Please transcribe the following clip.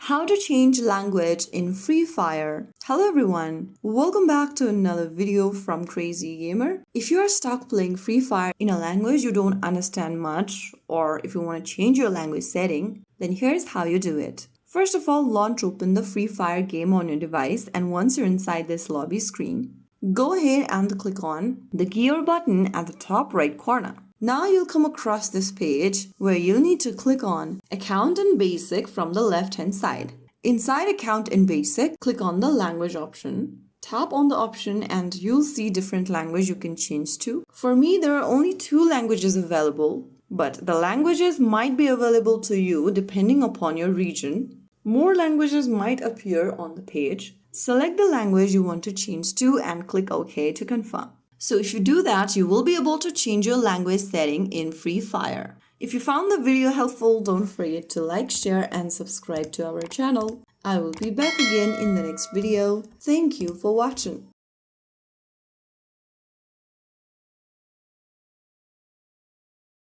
How to change language in Free Fire. Hello everyone, welcome back to another video from Crazy Gamer. If you are stuck playing Free Fire in a language you don't understand much, or if you want to change your language setting, then here's how you do it. First of all, launch open the Free Fire game on your device, and once you're inside this lobby screen, go ahead and click on the gear button at the top right corner. Now you'll come across this page where you'll need to click on Account in Basic from the left hand side. Inside Account in Basic, click on the language option. Tap on the option and you'll see different language you can change to. For me, there are only 2 languages available, but the languages might be available to you depending upon your region. More languages might appear on the page. Select the language you want to change to and click OK to confirm. So if you do that, you will be able to change your language setting in Free Fire. If you found the video helpful, don't forget to like, share and subscribe to our channel. I will be back again in the next video. Thank you for watching.